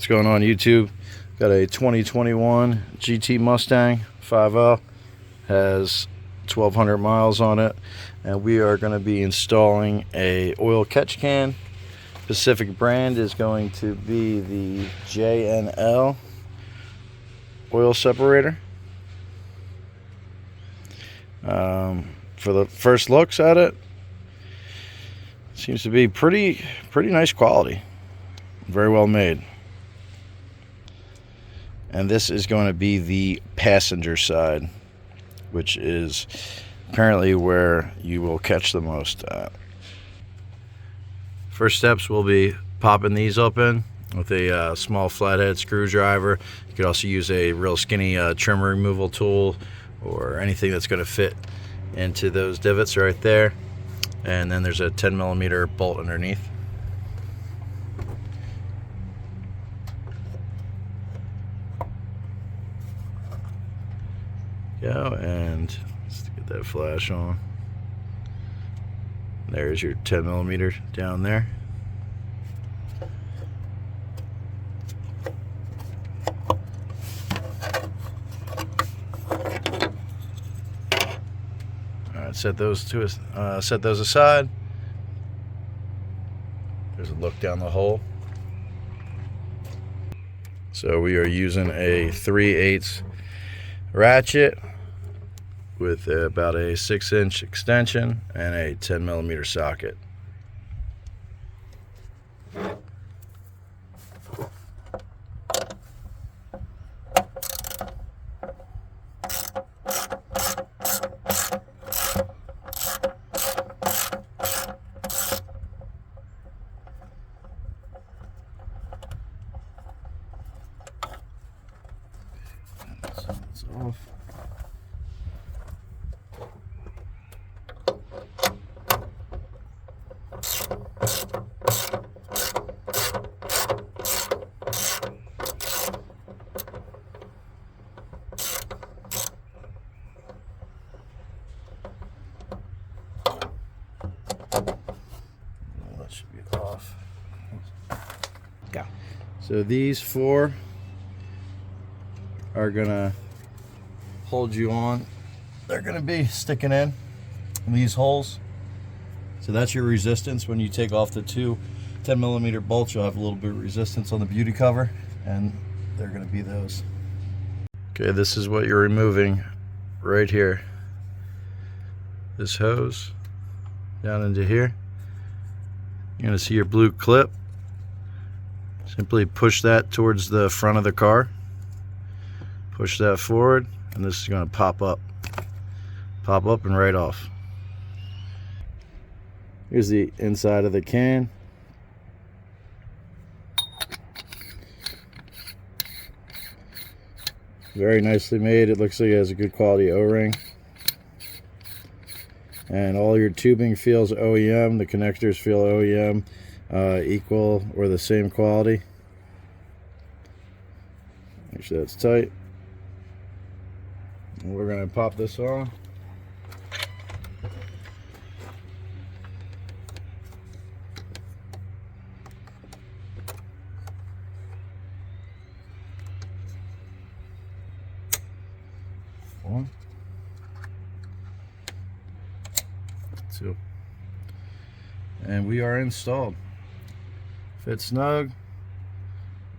What's going on YouTube? Got a 2021 GT Mustang 5L, has 1,200 miles on it, and we are going to be installing a oil catch can. Specific brand is going to be the JLT oil separator. For the first looks at it, seems to be pretty nice quality, very well made. And this is going to be the passenger side, which is apparently where you will catch the most at. First steps will be popping these open with a small flathead screwdriver. You could also use a real skinny trim removal tool or anything that's going to fit into those divots right there. And then there's a 10mm bolt underneath. Go, and let's get that flash on. There's your 10mm down there. Alright, set those aside. There's a look down the hole. So we are using a 3/8 ratchet with about a 6-inch extension and a 10mm socket. That's off. That should be off. Go. So these four are gonna hold you on. They're gonna be sticking in these holes. So that's your resistance. When you take off the two 10mm bolts, you'll have a little bit of resistance on the beauty cover, and they're gonna be those. Okay, this is what you're removing right here. This hose down into here. You're gonna see your blue clip. Simply push that towards the front of the car. Push that forward, and this is going to pop up and right off. Here's the inside of the can. Very nicely made. It looks like it has a good quality O-ring. And all your tubing feels OEM. The connectors feel OEM, equal or the same quality. Make sure that's tight. And we're going to pop this on. One, two, and we are installed. Fits snug,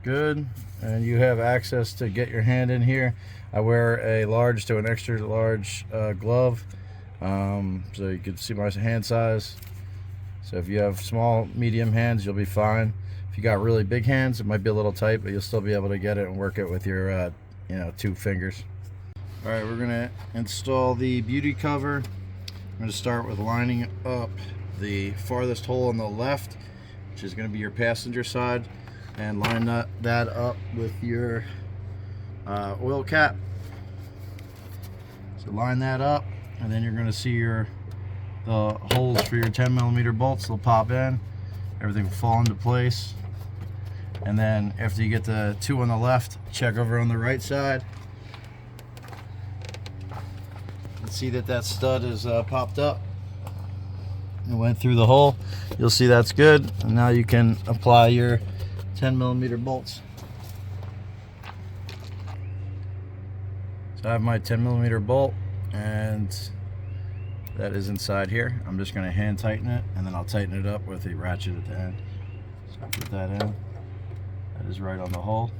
good, and you have access to get your hand in here. I wear a large to an extra large glove, so you can see my hand size. So if you have small, medium hands, you'll be fine. If you got really big hands, it might be a little tight, but you'll still be able to get it and work it with your 2 fingers. All right, we're gonna install the beauty cover. I'm gonna start with lining up the farthest hole on the left, which is gonna be your passenger side, and line that up with your oil cap. So line that up, and then you're going to see the holes for your 10mm bolts. They'll pop in, everything will fall into place, and then after you get the 2 on the left, check over on the right side. You can see that stud is popped up. It went through the hole. You'll see that's good, and now you can apply your 10mm bolts. So I have my 10mm bolt, and that is inside here. I'm just going to hand tighten it, and then I'll tighten it up with a ratchet at the end. So I put that in. That is right on the hole.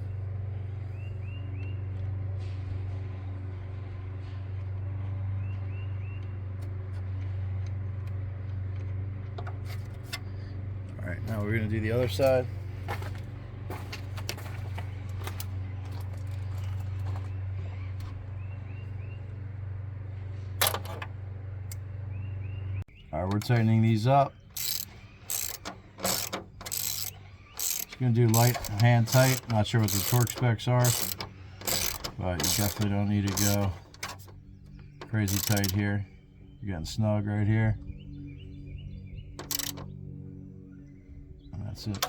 Alright, now we're going to do the other side. Alright, we're tightening these up. Just going to do light hand tight. Not sure what the torque specs are, but you definitely don't need to go crazy tight here. You're getting snug right here. And that's it.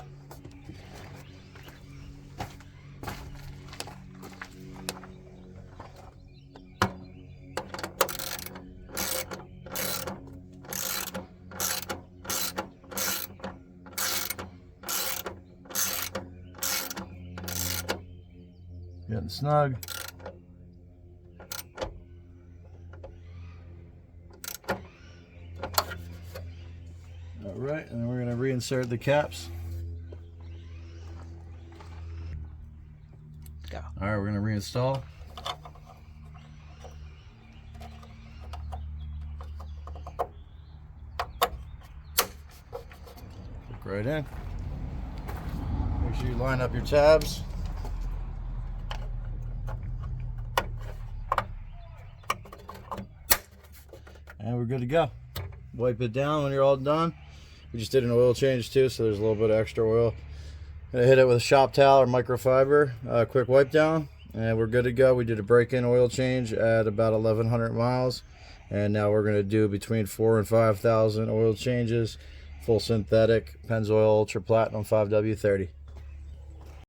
Getting snug. All right, and then we're going to reinsert the caps. Go. All right, we're going to reinstall. Click right in. Make sure you line up your tabs. And we're good to go. Wipe it down when you're all done. We just did an oil change too, so there's a little bit of extra oil. Gonna hit it with a shop towel or microfiber, quick wipe down, and we're good to go. We did a break-in oil change at about 1,100 miles, and now we're gonna do between 4,000 and 5,000 oil changes, full synthetic Pennzoil Ultra Platinum 5W30.